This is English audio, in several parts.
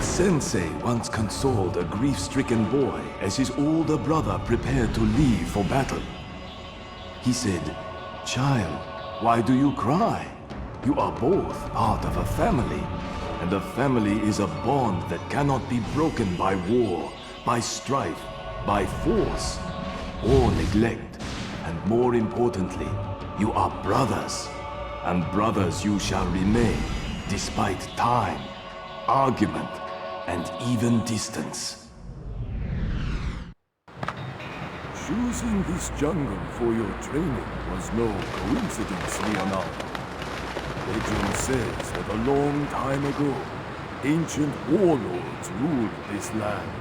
Sensei once consoled a grief-stricken boy as his older brother prepared to leave for battle. He said, "Child, why do you cry? You are both part of a family, and a family is a bond that cannot be broken by war, by strife, by force, or neglect. And more importantly, you are brothers, and brothers you shall remain, despite time, argument, and even distance." Choosing this jungle for your training was no coincidence, Leonardo. Legend says that a long time ago, ancient warlords ruled this land.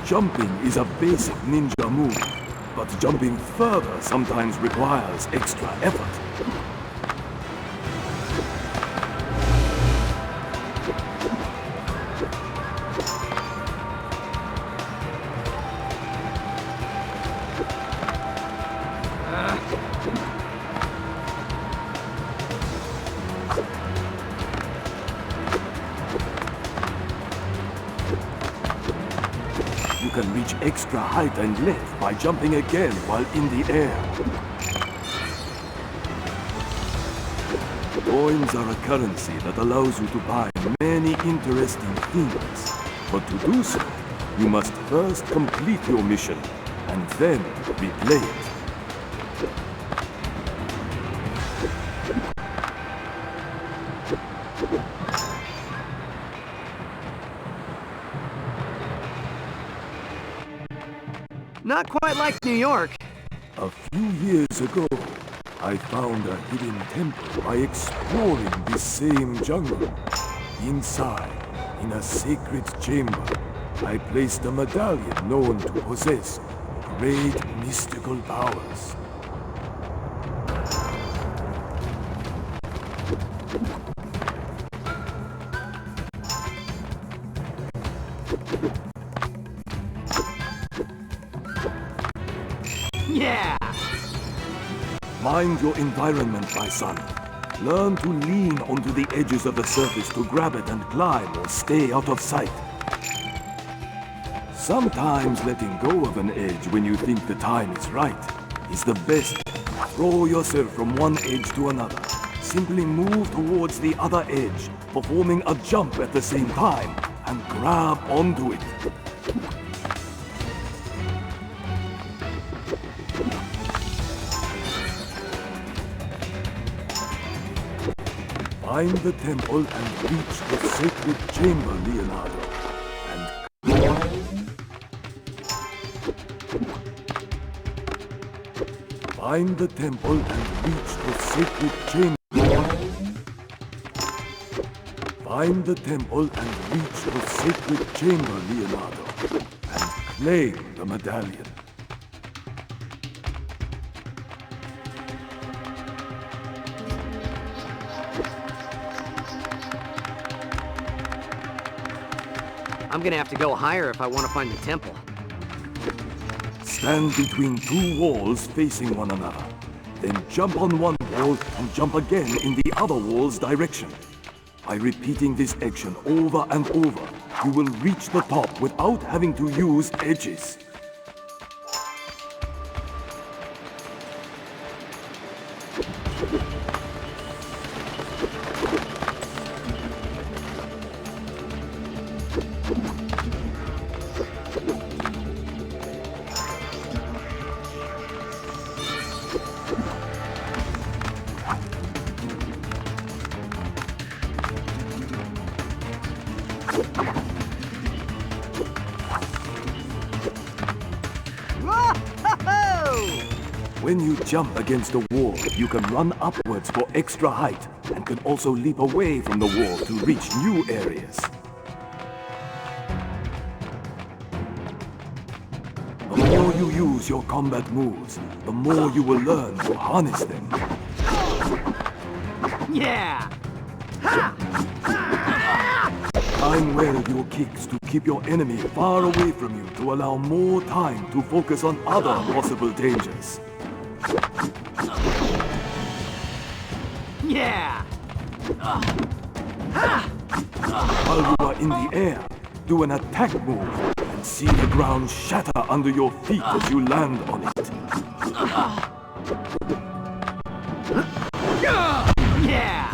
Jumping is a basic ninja move, but jumping further sometimes requires extra effort. You can reach extra height and length by jumping again while in the air. Coins are a currency that allows you to buy many interesting things. But to do so, you must first complete your mission, and then replay it. Not quite like New York. A few years ago, I found a hidden temple by exploring this same jungle. Inside, in a sacred chamber, I placed a medallion known to possess great mystical powers. Yeah! Mind your environment, my son. Learn to lean onto the edges of the surface to grab it and climb or stay out of sight. Sometimes letting go of an edge when you think the time is right is the best. Throw yourself from one edge to another. Simply move towards the other edge, performing a jump at the same time, and grab onto it. Find the temple and reach the sacred chamber, Leonardo. Find the temple and reach the sacred chamber. Find the temple and reach the sacred chamber, Leonardo, and claim the medallion. I'm gonna have to go higher if I want to find the temple. Stand between two walls facing one another. Then jump on one wall and jump again in the other wall's direction. By repeating this action over and over, you will reach the top without having to use edges. When you jump against a wall, you can run upwards for extra height, and can also leap away from the wall to reach new areas. The more you use your combat moves, the more you will learn to harness them. Yeah! Time well your kicks to keep your enemy far away from you to allow more time to focus on other possible dangers. Yeah! While you are in the air, do an attack move and see the ground shatter under your feet as you land on it. Yeah! Yeah!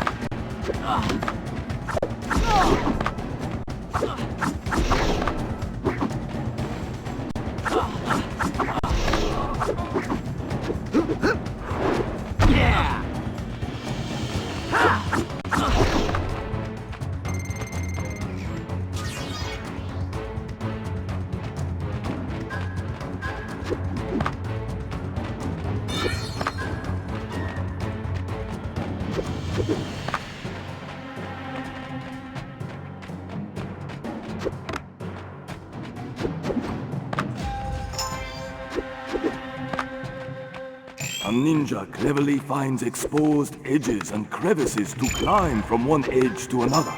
A ninja cleverly finds exposed edges and crevices to climb from one edge to another.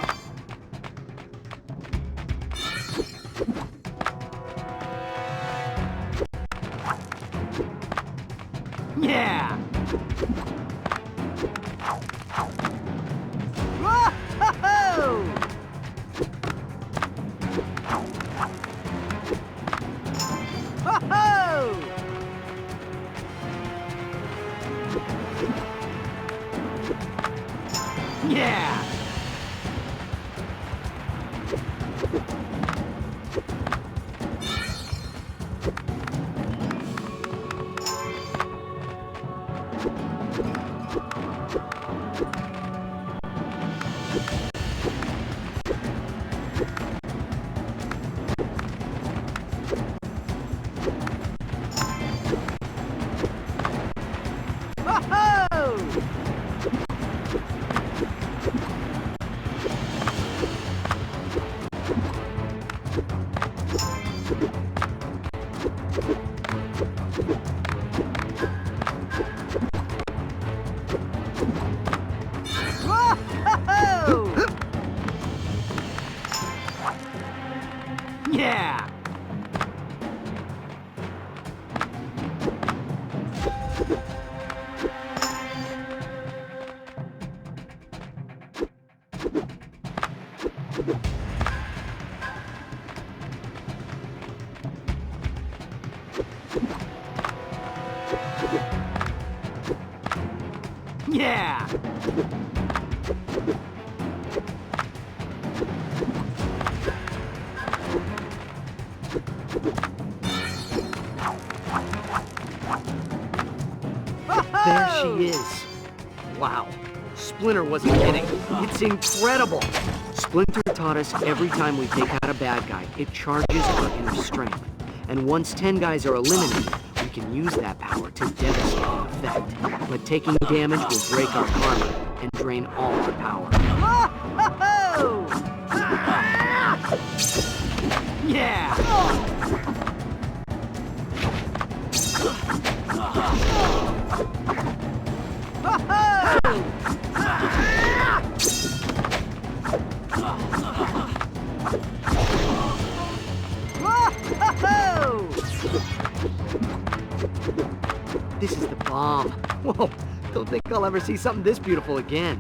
Yeah! Whoa! Whoa! Yeah! Yeah! Yeah! There she is. Wow. Splinter wasn't kidding. It's incredible. Splinter taught us every time we take out a bad guy, it charges our inner strength. And once 10 guys are eliminated, we can use that power to devastating effect. But taking damage will break our karma and drain all our power. Yeah! This is the bomb. Whoa, don't think I'll ever see something this beautiful again.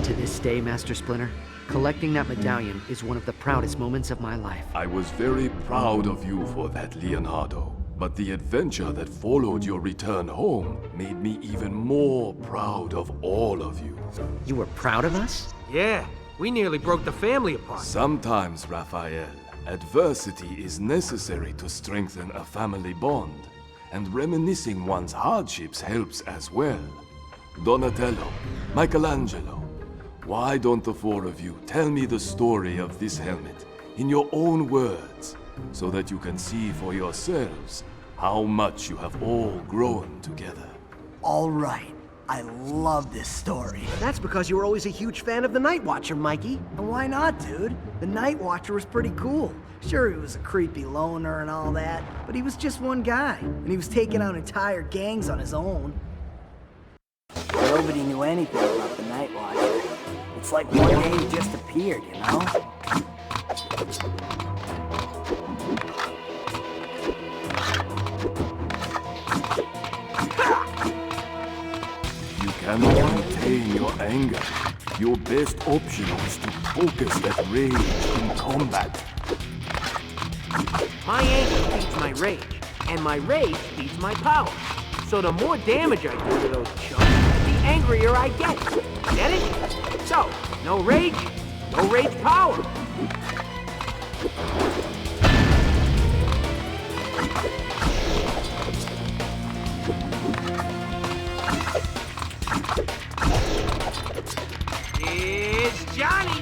To this day, Master Splinter, collecting that medallion is one of the proudest moments of my life. I was very proud of you for that, Leonardo. But the adventure that followed your return home made me even more proud of all of you. You were proud of us? Yeah, we nearly broke the family apart. Sometimes, Raphael, adversity is necessary to strengthen a family bond, and reminiscing one's hardships helps as well. Donatello, Michelangelo, why don't the four of you tell me the story of this helmet in your own words, so that you can see for yourselves how much you have all grown together? All right. I love this story. That's because you were always a huge fan of the Night Watcher, Mikey. And why not, dude? The Night Watcher was pretty cool. Sure, he was a creepy loner and all that, but he was just one guy, and he was taking out entire gangs on his own. Nobody knew anything about the Night Watcher. It's like one day he just appeared, you know? You cannot contain your anger. Your best option is to focus that rage in combat. My anger feeds my rage, and my rage feeds my power. So the more damage I do to those chumps, the angrier I get. Get it? So, no rage power. It's Johnny!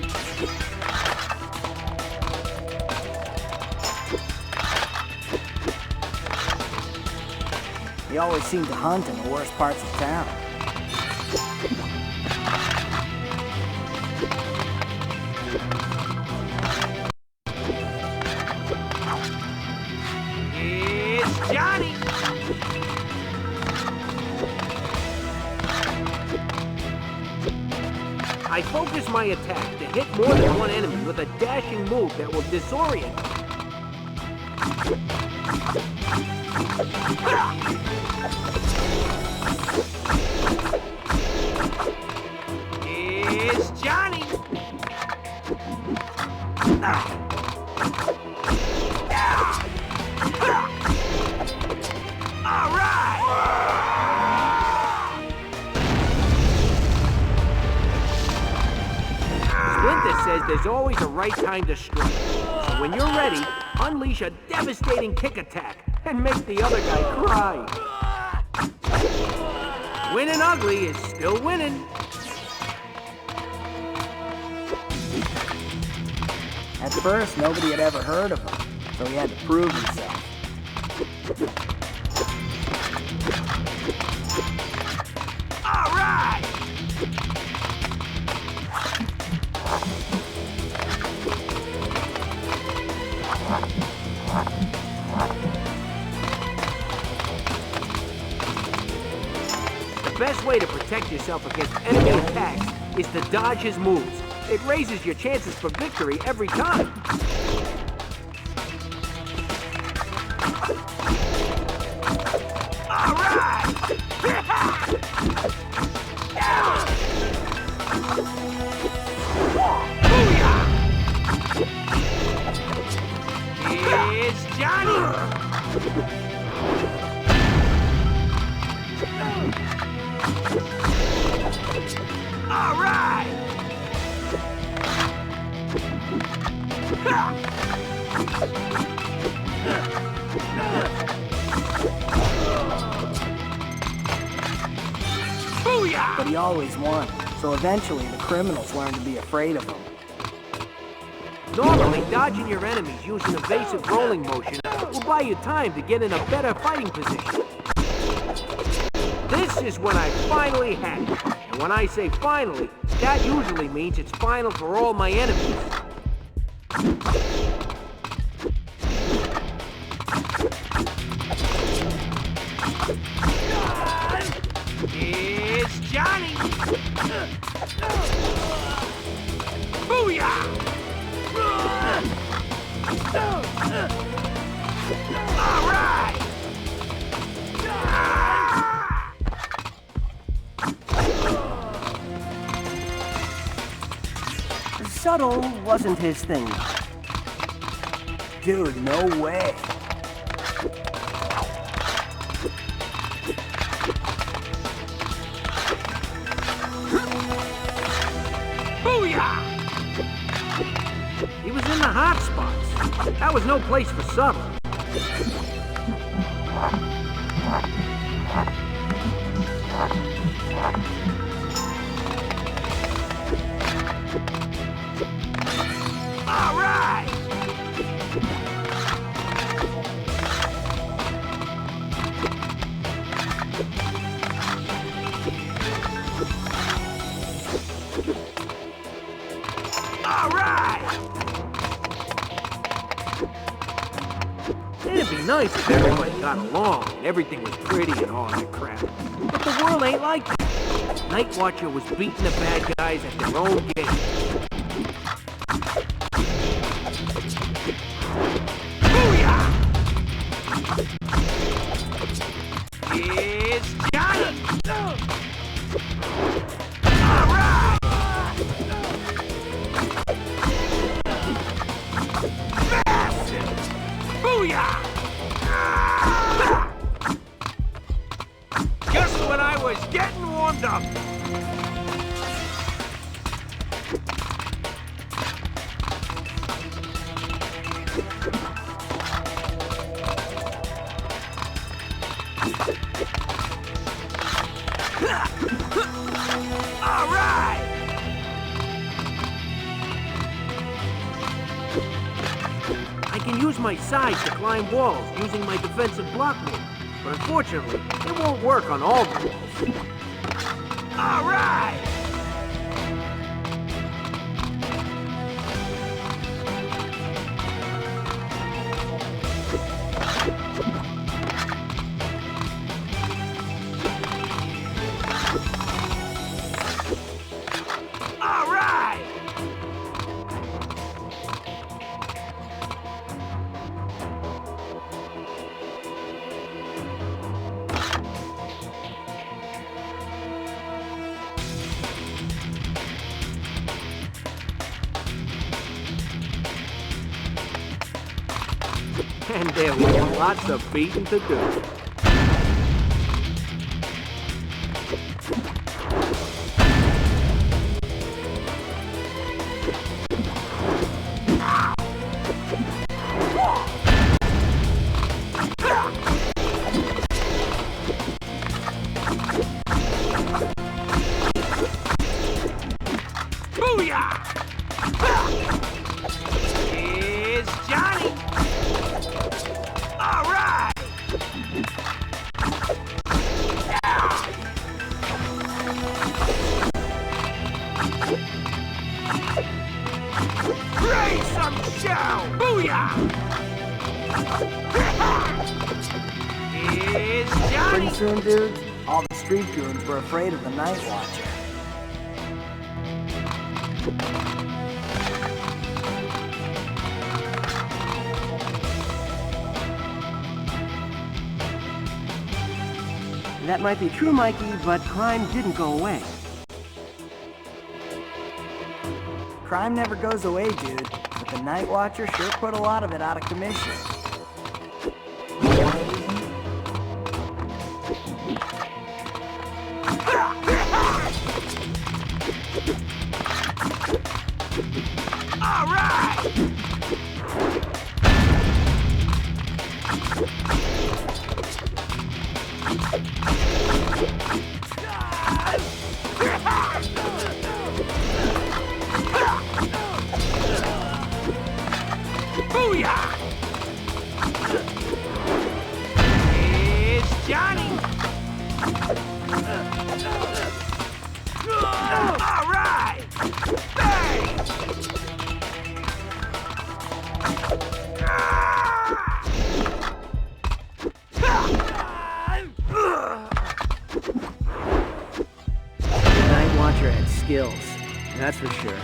He always seemed to hunt in the worst parts of town. It's Johnny! I focus my attack to hit more than one enemy with a dashing move that will disorient them. It's Johnny! All right! Splinter says there's always a right time to strike. So when you're ready, unleash a devastating kick attack and make the other guy cry. Winning ugly is still winning. At first, nobody had ever heard of him, so he had to prove himself. All right! The best way to protect yourself against enemy attacks is to dodge his moves. It raises your chances for victory every time. All right! Booyah! It's Johnny! All right! Booyah! But he always won, so eventually the criminals learned to be afraid of him. Normally, dodging your enemies using evasive rolling motion will buy you time to get in a better fighting position. This is when I finally had it. And when I say finally, that usually means it's final for all my enemies. It's Johnny! Booyah! All right! Subtle wasn't his thing. Dude, no way. Booyah! He was in the hot spots. That was no place for subtle. All right! All right! It'd be nice if everybody got along and everything was pretty and all that crap. But the world ain't like that. Night Watcher was beating the bad guys at their own game. Booyah! It's Johnny! All right! Massive! Booyah! Just when I was getting warmed up. All right! I can use my size to climb walls using my defensive block move, but unfortunately, it won't work on all the walls. All right! All right! And there was lots of beating to do. Booyah! Here's Johnny! All right! Raise some show! Booyah! Here's Johnny! Pretty soon, dudes, all the street goons were afraid of the Night Watcher. That might be true, Mikey, but crime didn't go away. Crime never goes away, dude, but the Night Watcher sure put a lot of it out of commission. All right! Booyah! It's Johnny! All right! Bang! The Night Watcher had skills, that's for sure.